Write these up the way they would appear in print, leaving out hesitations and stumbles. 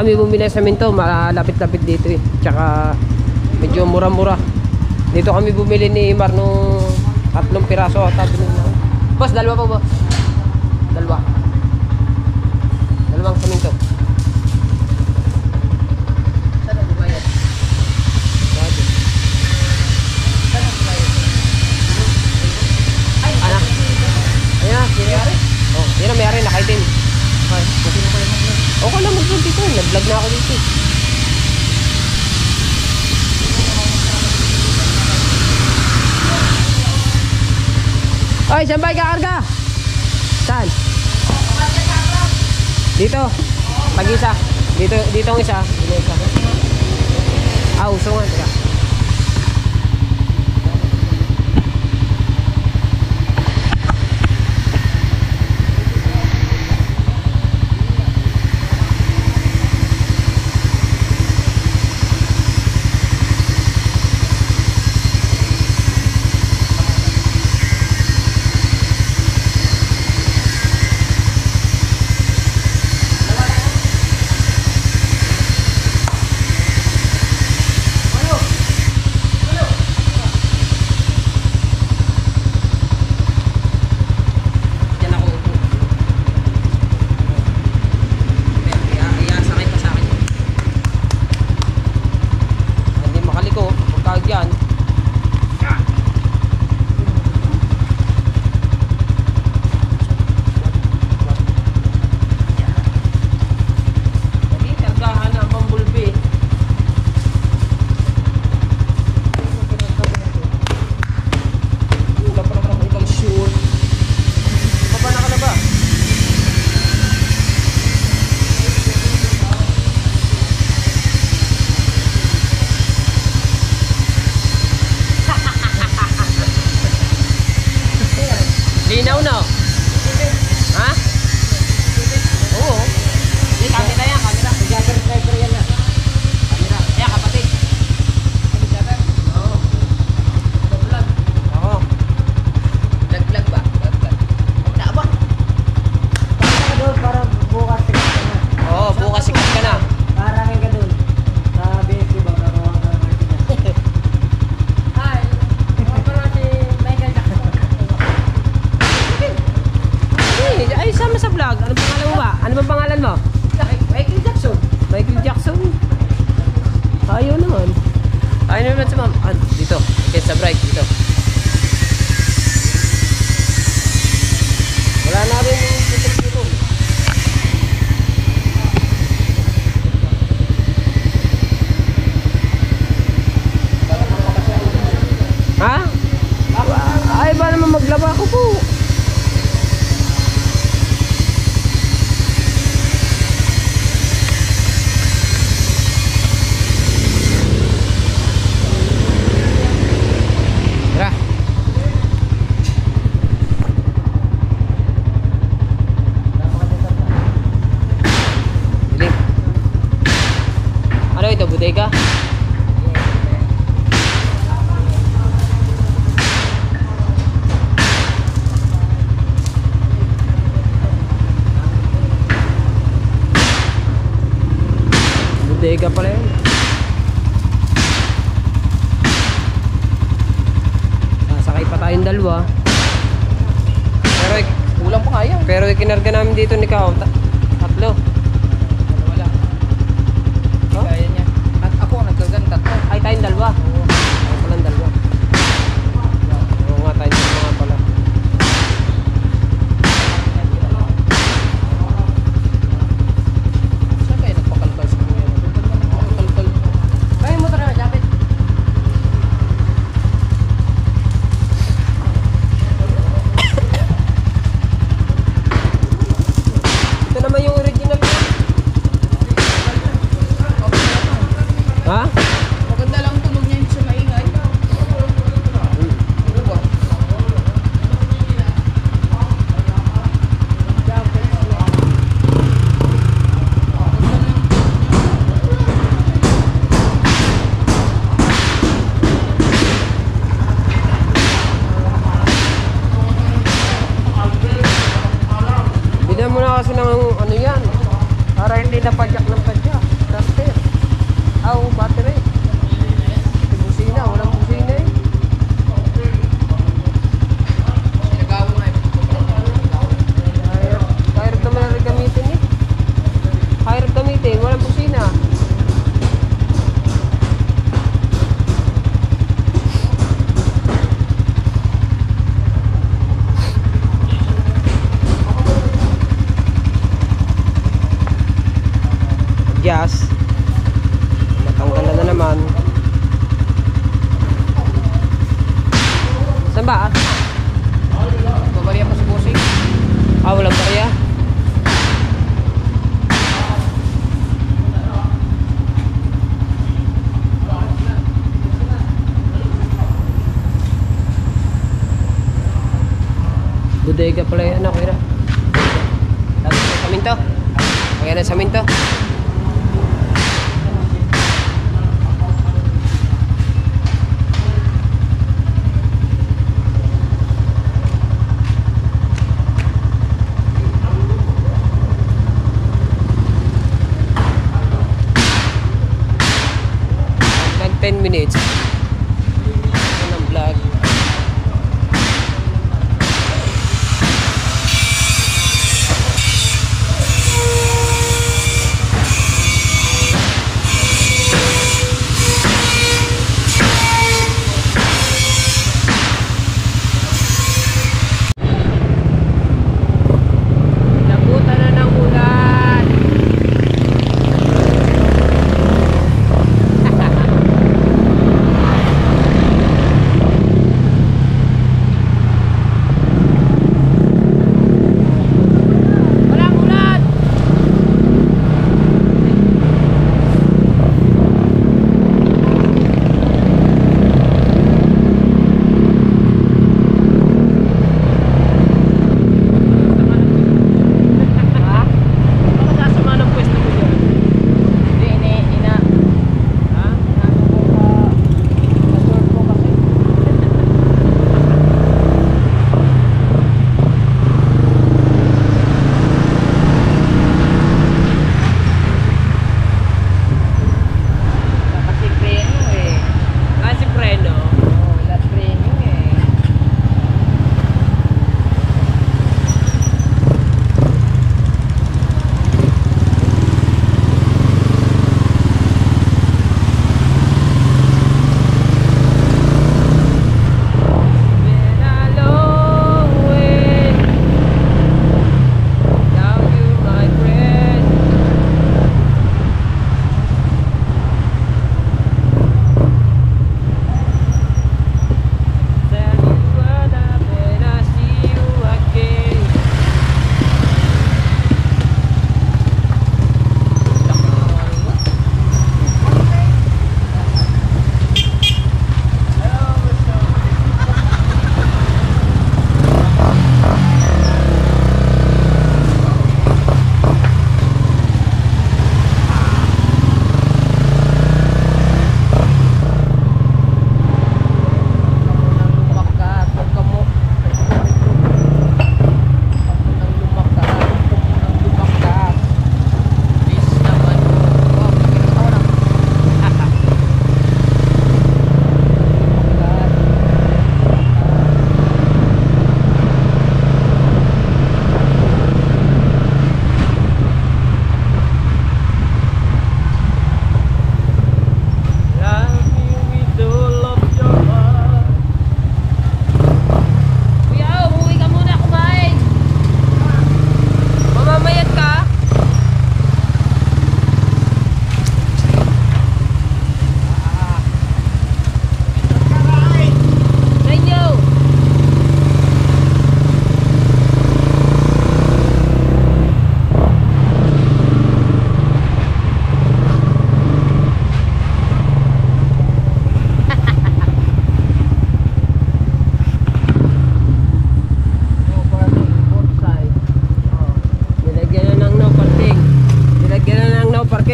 kami bumili ng semento, malapit-lapit dito eh. Tsaka medyo mura-mura. Dito kami bumili ni Mar nung 3 piraso. Boss, dalawa po boss. Dalawa. Dalawang semento. Saan ang bubayad? Saan ang bubayad? Ay, ano? Ayan, may-ari? Oh, yun ang may-ari, nakaitim. Okay, okay na kayo mag-vlog. Okay lang mag-vlog dito, nag-vlog na ako dito. Ay, saan ba ikakarga? Saan? Dito. Pag-isa. Dito ang isa. Dito isa. Ah, usungan. Teka. Linaw na. Ha? Oo. May camera yan, camera. Jagger driver yan na. Camera. Ayan, kapatid. Jagger? Oo. Vlog. Oo. Vlog ba? Vlog. Wala ba? Para ka doon, para bukas sikat ka na. Oo, bukas sikat ka na. Parangin ka doon. Sa BSC ba? Hi. Para si Michael Jackson. Ay, sama sa vlog. Ano pangalan mo ba? Ano bang pangalan mo? Michael Jackson. Michael Jackson? Ayaw naman. Ayaw naman si ma'am. Ah, dito. Okay, sa bright. Dito. Wala na rin yung tutulong. Ha? Ay, ba naman maglaba ko po? Ito, bodega. Bodega pala yun. Nasakay pa tayong dalawa. Pero kulang pa kaya. Pero ikinarga namin dito ni Kao. Tatlo. Ay, tayong dalawa. Ako palang dalawa. Oo nga, tayong dalawa pala. Saan kayo nagpakalkal sa kuya? Nagpakalkal. Kaya mo tara, Japit. Ito naman yung original. Ha? Maganda lang tunog niya yung ba? Babariya pa sa busing. Walang bariya. Bodega pala yan, okay na. Tapos may saminto. Okay na saminto. Nag 10 minutes. Ito ng vlog.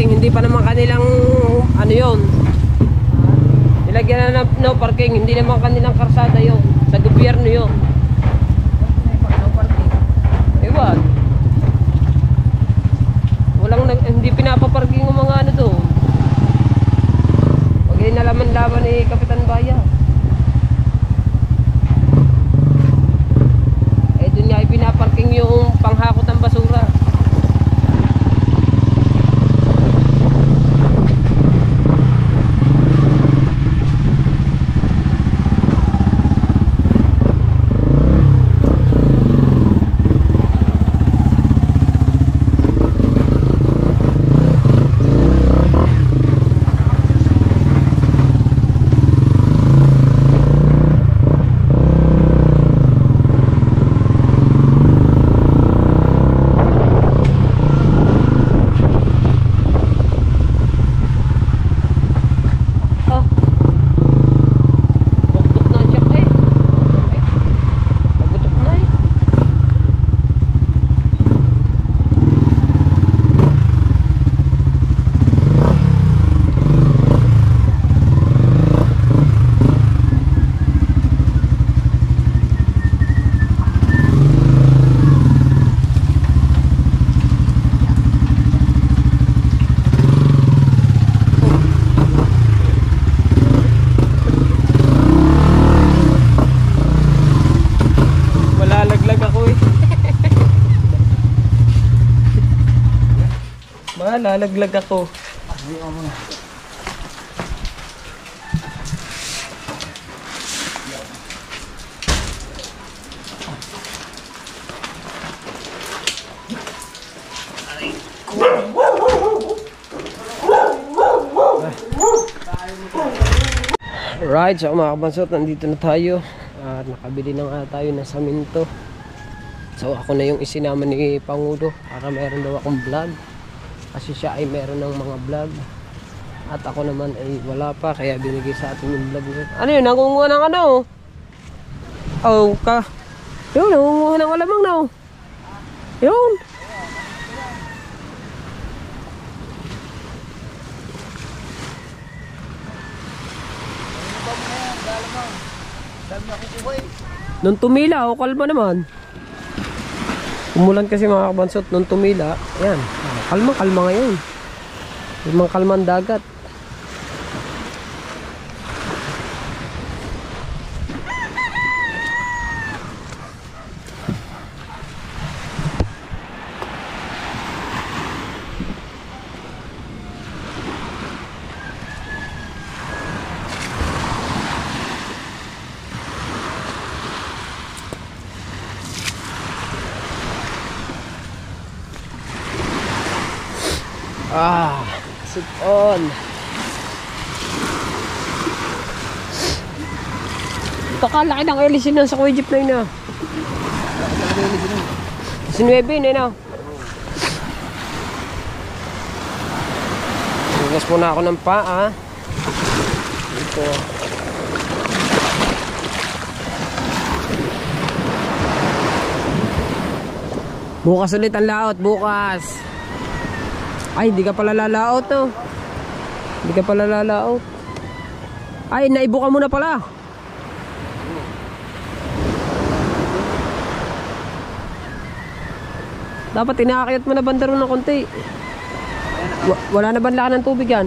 Hindi pa naman kanilang ano yun, nilagyan na no parking, hindi naman kanilang karsada yun, sa gobyerno yun. Ewan, hindi pinapaparking ng mga ano doon. Huwag yun nalaman-laman ni Kapitan Baya. Doon nga pinaparking yung panghakot ng basura. lalaglag ako. Right, so mga kabansot, nandito na tayo at nakabili na nga tayo ng saminto. So ako na yung isinama ni Pangulo para meron daw akong vlog, kasi siya ay meron ng mga vlog at ako naman ay wala pa, kaya binigay sa atin yung vlog niya. Ano yun, nangunguha ng ano? Oh, ka yun, nangunguha ng alamang na. Yun. Nung tumila, kalma naman. Umulan kasi mga kabansot, nung tumila, ayan, kalma ngayon. Yung mga kalmang dagat. Sit on. Ito kalaki ng elisin na sa Kuya Jeep na yun ah. 19 na yun ah. Hugas muna ako ng paa. Ito. Bukas ulit ang laot, bukas. Ay, hindi ka pala lalaot, no? Hindi ka pala lalaot. Ay, naibuka mo na pala. Dapat inaakyat mo na bandaro ng konti. Wala na ba laki ng tubig yan?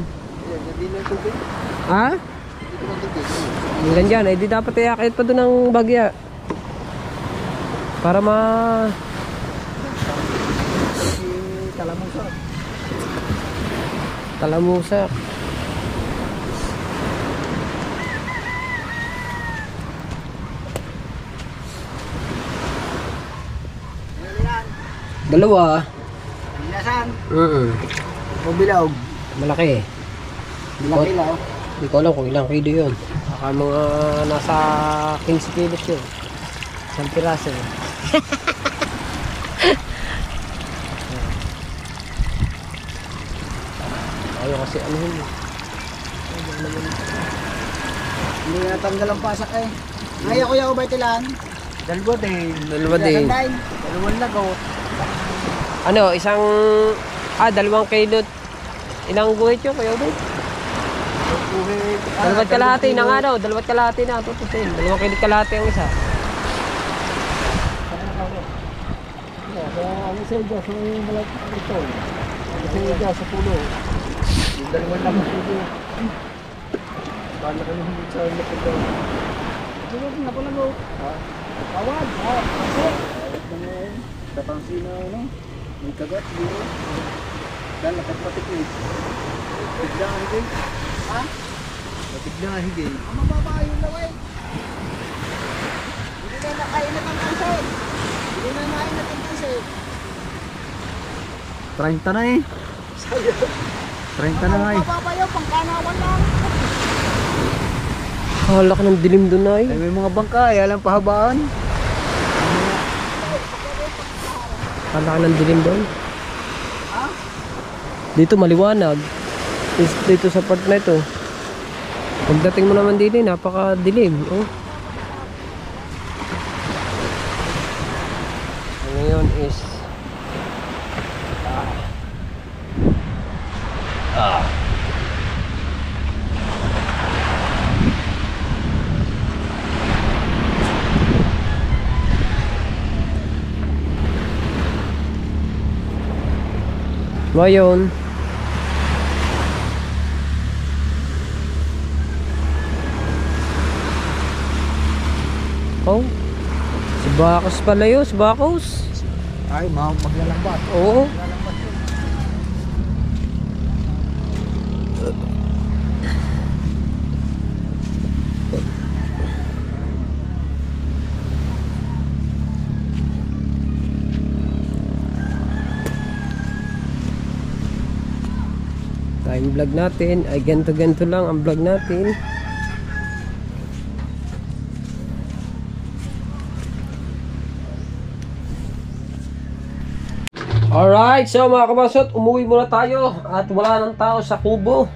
Ha? Hanggang dyan, eh di dapat iaakyat pa doon ng bagya. Para Talamusak. Dalawa. Bilasan. O bilog. Malaki. Malaki lang. Hindi ko alam kung ilang kilo yun. Baka mga nasa 15 kilos yun. Isang piraso. Ayaw kasi anuhin mo. Hindi natanggal ang pasak eh. Ngayon kuya ko ba itilan? Dalawa din. Dalawa din. Dalawang lagot. Ano, isang 2 kilo. Ilang guhit yun kayo doon? Dalawat kalahati na nga daw. Dalawat kalahati na. Tutusin. 2 kilo kalahati ang isa. Ang isa dyan sa malaki ito. Ang isa dyan sa pulo. Yung dalawang lagot ito. Paano kami hindi sa lapit daw? Ito na pala mo. Awad. Awad na ngayon. Tapansin na ano. May kagat dito. Dan lakat matikid. Tigda ang higay. Ha? Tigda ang higay. Ang mababa yung laway. Hindi na nakainat ang pansit. Hindi na nakainat ang pansit. 30 na eh. 30 na nga eh. Mababa yung pangkanawan lang. Halak ng dilim doon na eh. Ay, may mga bangka eh. Alam pahabaan. Halak ng dilim doon. Dito maliwanag. Dito sa part na ito. Pagdating mo naman dito, napakadilim. Oh. Ngayon is ngayon oh, si Bakos pala yun, si Bakos. Ay, maglalambat. Oo. yung vlog natin ay ganto-ganto lang ang vlog natin. Alright, so mga kabasot, umuwi muna tayo at wala nang tao sa kubo.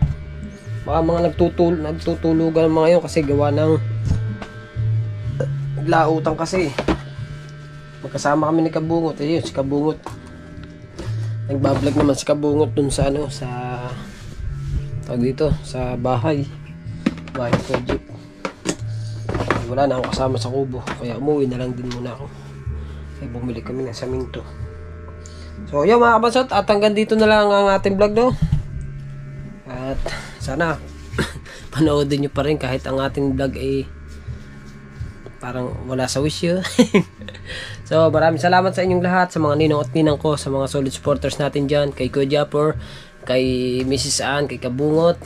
Baka mga nagtutulugan mga yun kasi gawa ng lautan kasi. Magkasama kami ni Kabungot. Ayun, si Kabungot. Nagbablog naman si Kabungot dun sa ano, sa tawag dito, sa bahay project. Wala na akong kasama sa kubo, kaya umuwi na lang din muna ako. Kaya bumili kami ng saminto. So yun mga kabasot, at hanggang dito na lang ang ating vlog, no? At sana panoodin nyo pa rin kahit ang ating vlog ay parang wala sa wish yun. So maraming salamat sa inyong lahat, sa mga ninong at ninang ko, sa mga solid supporters natin dyan, kay Kuya Japper, kay Mrs. Ann, kay Kabungot,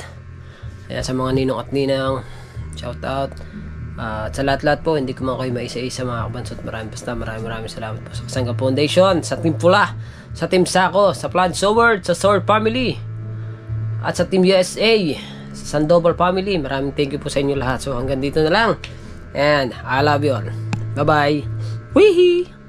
kaya sa mga ninong at ninang, shout out. At sa lahat-lahat po, hindi ko man kayo maisa-isa mga kabansot. Maraming salamat po sa Kasangga Foundation, sa Team Pula, sa Team Sako, sa Plan Sword, sa Sword Family, at sa Team USA, sa Sandoval Family. Maraming thank you po sa inyo lahat. So hanggang dito na lang, and I love you all. Bye bye. Weehee.